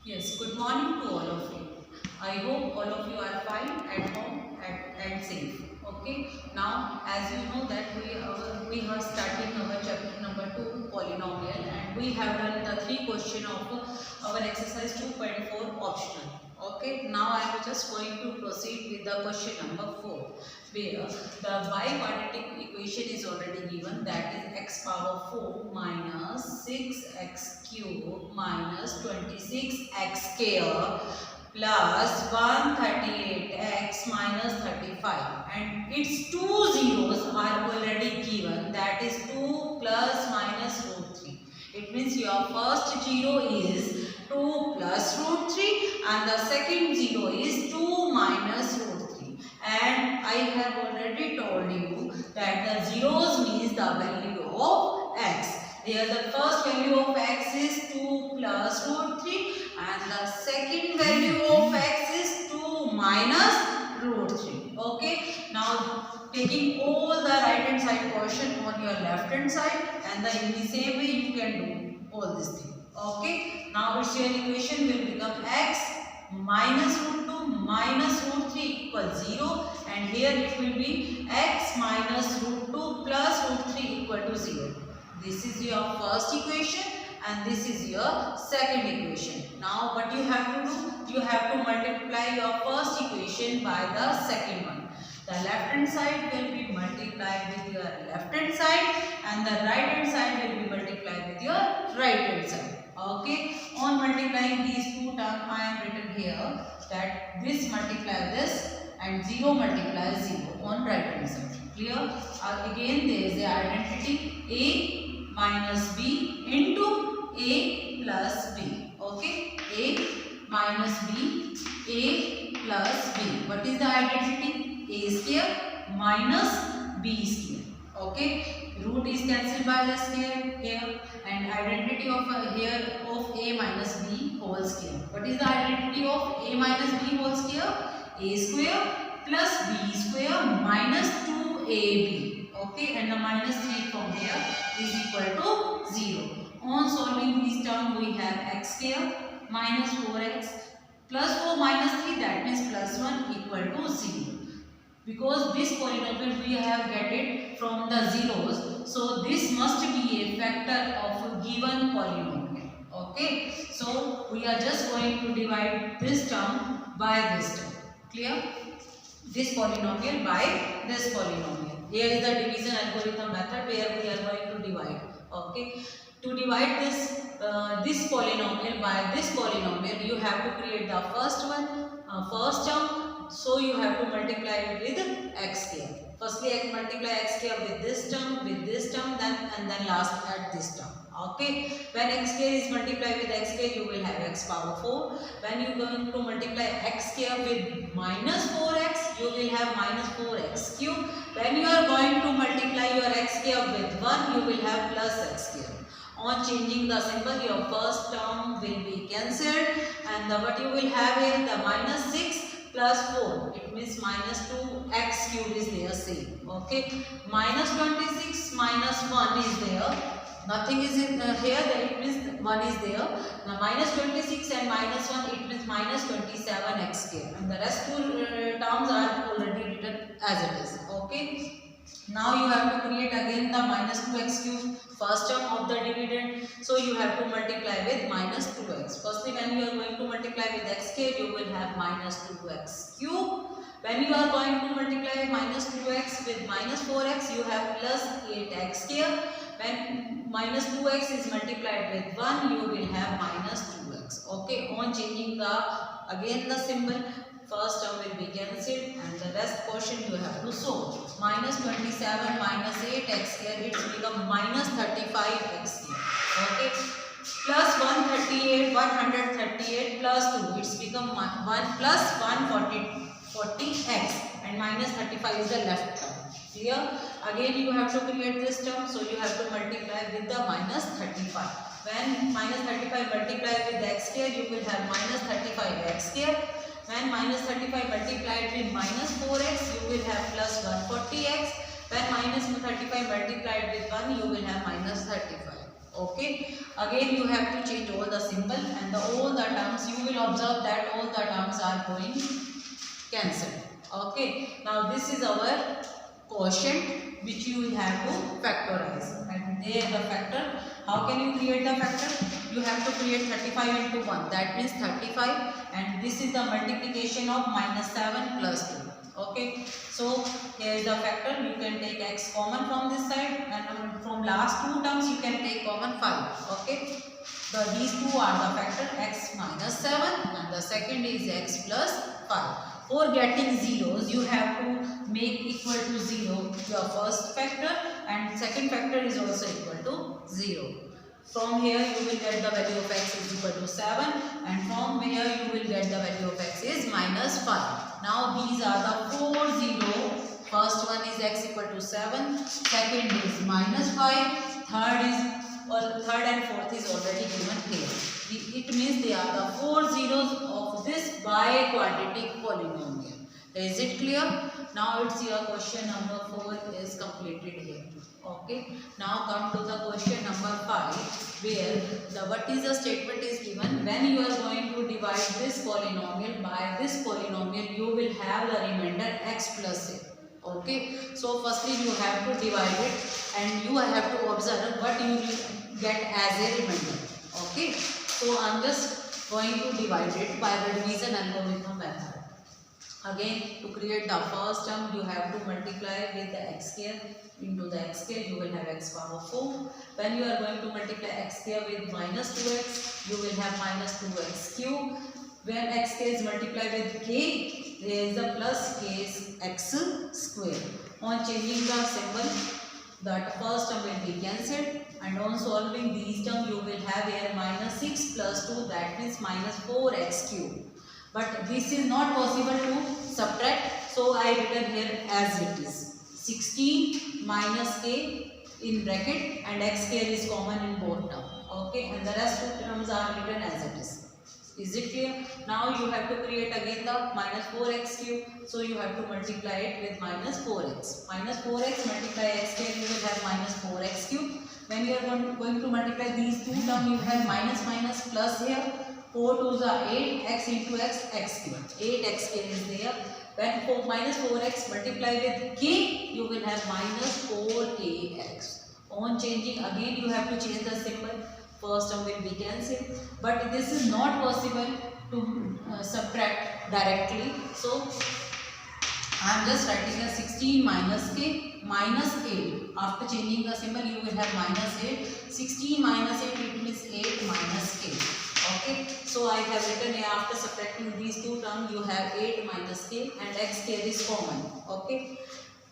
Yes, good morning to all of you. I hope all of you are fine at home and safe. Okay. Now, as you know that we are starting our chapter number 2 polynomial, and we have done the 3 question of our exercise 2.4 optional. Okay. Now I am just going to proceed with the question number 4, where the biquadratic equation is already given, that is x power 4 minus 6x cube minus 26x square plus 138x minus 35, and its two zeros are already given, that is 2 plus minus root 3. It means your first zero is 2 plus root 3 and the second zero is 2 minus root 3. And I have already told you that the zeros means the value of x. There the first value of x is 2 plus root 3 and the second value of x is 2 minus root 3. Okay. Now taking all the right hand side portion on your left hand side, and then in the same way you can do all this thing. Okay. Now its your equation will become x minus root 2 minus root 3 equals 0, and here it will be x minus root 2 plus root 3 equal to 0. This is your first equation and this is your second equation. Now what you have to do? You have to multiply your first equation by the second one. The left hand side will be multiplied with your left hand side and the right hand side will be multiplied with your right hand side. Okay. On multiplying these two terms, I am written here that this multiply this and 0 multiplies 0 on right hand side. Clear? Again there is a identity A minus b into a plus b. Okay, a minus b, a plus b. What is the identity? A square minus b square. Okay, root is cancelled by the square here, and identity of here of a minus b whole square. What is the identity of a minus b whole square? A square plus b square minus 2ab. Okay, and the minus 3 from here is equal to 0. On solving this term, we have x square minus 4x plus 4 minus 3, that means plus 1 equal to 0. Because this polynomial we have get it from the zeros, so this must be a factor of a given polynomial. Okay, so we are just going to divide this term by this term. Clear? This polynomial by this polynomial. Here is the division algorithm method where we are going to divide. Okay. To divide this polynomial by this polynomial, you have to create the first one, first term. So you have to multiply it with x square. Firstly, multiply x square with this term, then and then last at this term. Okay. When x square is multiplied with x square, you will have x power 4. When you are going to multiply x square with minus 4x, you will have minus 4x cube. When you are going to multiply your x square with 1, you will have plus x square. On changing the symbol, your first term will be cancelled, and what you will have is the minus 6 plus 4. It means minus 2x cube is there same. Okay. Minus 26 minus 1 is there. Nothing is in here, that it means 1 is there. Now minus 26 and minus 1, it means minus 27x square, and the rest two terms are already written as it is. Okay. Now you have to create again the minus 2x cube, first term of the dividend. So you have to multiply with minus 2x. Firstly, when you are going to multiply with x square, you will have minus 2x cube. When you are going to multiply minus 2x with minus 4x, you have plus 8x square. When minus 2x is multiplied with 1, you will have minus 2x. Okay, on changing again the symbol, first term will be cancelled and the rest portion you have to solve. Minus 27 minus 8x square, it will become minus 35x square. Okay, plus 138 plus 2, it's become 1 plus 140x, and minus 35 is the left term. Clear? Again you have to create this term, so you have to multiply with the minus 35. When minus 35 multiply with x square, you will have minus 35x square. When minus 35 multiplied with minus 4x, you will have plus 140x. When minus 35 multiplied with 1, you will have minus 35. Okay, again you have to change all the symbol, and all the terms you will observe that all the terms are going cancelled. Okay, now this is our quotient which you will have to factorize, and there the factor. How can you create the factor? You have to create 35 into 1, that means 35, and this is the multiplication of -7 plus 2. Okay, so here is the factor. You can take x common from this side, and from last two terms you can take common 5. Okay, these two are the factor, x minus 7 and the second is x plus 5. For getting zeros, you have to make equal to 0 your first factor, and second factor is also equal to 0. From here you will get the value of x is equal to 7, and from here you will get the value of x is minus 5. Now these are the 4 zeros. First one is x equal to 7, second is minus 5, third and fourth is already given here. It means they are the 4 zeros of this biquadratic polynomial. Is it clear? Now it's your question number 4 is completed here. Okay, now come to the question number 5, where what is the statement is given. When you are going to divide this polynomial by this polynomial, you will have the remainder x plus a. Okay, so firstly you have to divide it, and you have to observe what you will get as a remainder. Okay, so I am just going to divide it by the division algorithm method. Again, to create the first term, you have to multiply with the x square into the x square. You will have x power 4. When you are going to multiply x square with minus 2x, you will have minus 2x cube. When x square is multiplied with k, there is a plus k is x square. On changing the symbol, that first term will be cancelled, and on solving these terms, you will have here minus 6 plus 2, that means minus 4x cube. But this is not possible to subtract, so I written here as it is. 16 minus k in bracket, and x square is common in both terms. Okay, and the rest two terms are written as it is. Is it clear? Now you have to create again the minus 4x cube, so you have to multiply it with minus 4x. Minus 4x multiply x square, you will have minus 4x cube. When you are going to multiply these two terms, you have minus minus plus here. 4 2s are 8, x into x, x cube. 8x is there. When minus 4x multiply with k, you will have minus 4kx. On changing, again you have to change the symbol. First term will be cancelled, but this is not possible to subtract directly. So I am just writing a 16 minus k minus 8. After changing the symbol, you will have minus 8. 16 minus 8, it means 8 minus k. Okay, so I have written here, after subtracting these two terms, you have 8 minus k, and x k is common. Okay,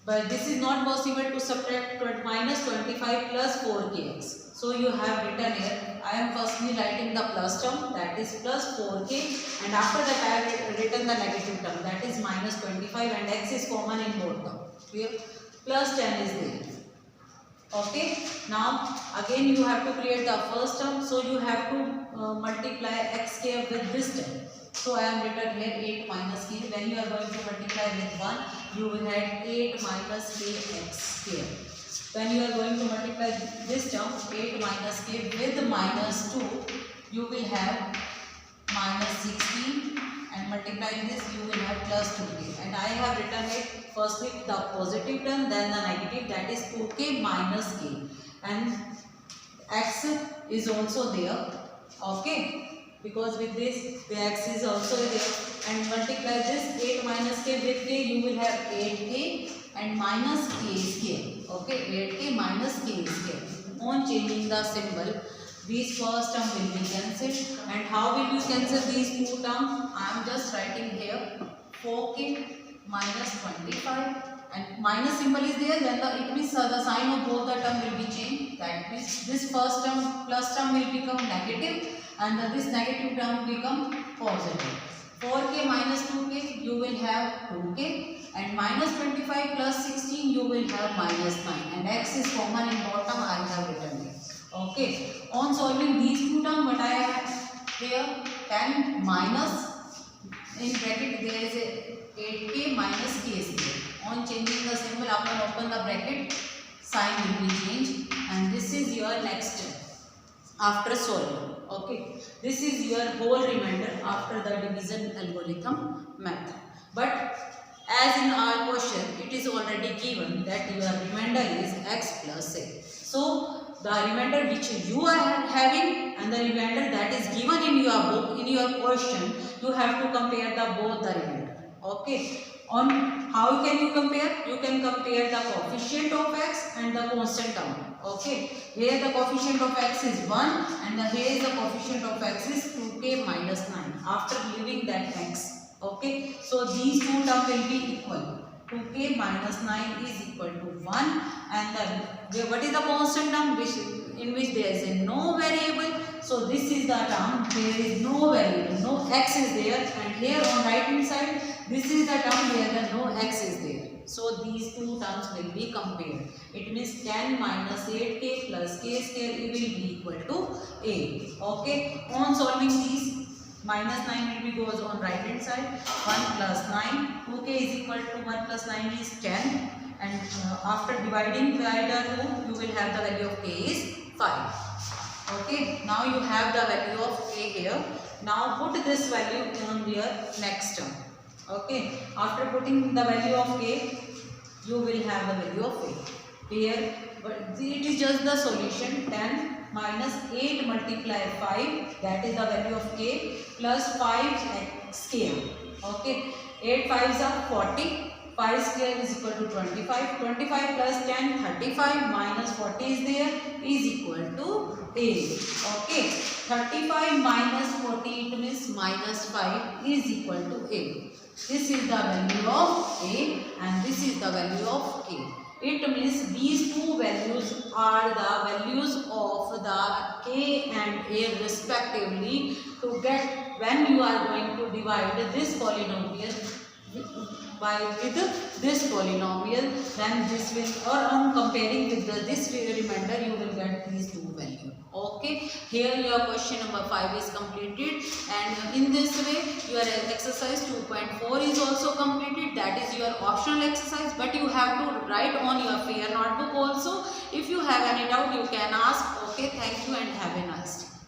but this is not possible to subtract minus 25 plus 4kx. So you have written here, I am firstly writing the plus term, that is plus 4k, and after that I have written the negative term, that is minus 25, and x is common in both terms. Clear? Plus 10 is there. Okay, now again you have to create the first term, so you have to multiply x square with this term. So I am written here 8 minus k. When you are going to multiply with 1, you will have 8 minus k x square. When you are going to multiply this term 8 minus k with minus 2, you will have minus 16, and multiplying this you will have plus 2k. And I have written it firstly the positive term, then the negative, that is 2k minus k, and x is also there. Okay, because with this the x is also there, and multiply this 8 minus k with k, you will have 8k and minus k square. Okay, 8k minus k square. On changing the symbol, these first term will be cancelled. And how will you cancel these two terms? I am just writing here 4k minus 25, and minus symbol is there, then it means the sign of both the term will be changed. That means this first term plus term will become negative, and this negative term will become positive. 4k minus 2k, you will have 2k, and minus 25 plus 16, you will have minus 9, and x is common in bottom, I have written it. Okay, on solving these two terms, what I have here, 10 minus, in bracket there is a 8k minus k square. On changing the symbol, after open the bracket, sign will be changed, and this is your next step. after solving. Okay, this is your whole remainder after the division algorithm method. But as in our question, it is already given that your remainder is x plus a. So the remainder which you are having and the remainder that is given in your book, in your question, you have to compare the both the remainder. Okay. On how can you compare? You can compare the coefficient of x and the constant term. Okay. Here the coefficient of x is 1 and here is the coefficient of x is 2k minus 9 after leaving that x. Okay. So these two terms will be equal. 2k minus 9 is equal to 1 and then what is the constant term in which there is no variable. So this is the term there is no variable, no x is there, and here on right hand side this is the term where the no x is there. So these two terms will be compared. It means 10 minus 8k plus k square will be equal to a. Okay. On solving these, minus 9 will be goes on right hand side. 1 plus 9, 2k is equal to 1 plus 9 is 10. And after dividing by the 2, you will have the value of k is 5. Okay. Now you have the value of k here. Now put this value on your next term. Okay. After putting the value of k, you will have the value of a. Here, but it is just the solution. 10 minus 8 multiply 5, that is the value of k, plus 5 square. Okay. 8 5s are 40. 5 square is equal to 25. 25 plus 10, 35 minus 40 is there, is equal to a. Okay. 35 minus 40, it means minus 5 is equal to a. This is the value of a and this is the value of k. It means these two values are the values of the k and a respectively to get when you are going to divide this polynomial with this polynomial, then this will, or on comparing with this remainder, you will get these two values. Okay. Here your question number 5 is completed, and in this way your exercise 2.4 is also completed. That is your optional exercise, but you have to write on your fair notebook also. If you have any doubt, you can ask. Okay. Thank you and have a nice day.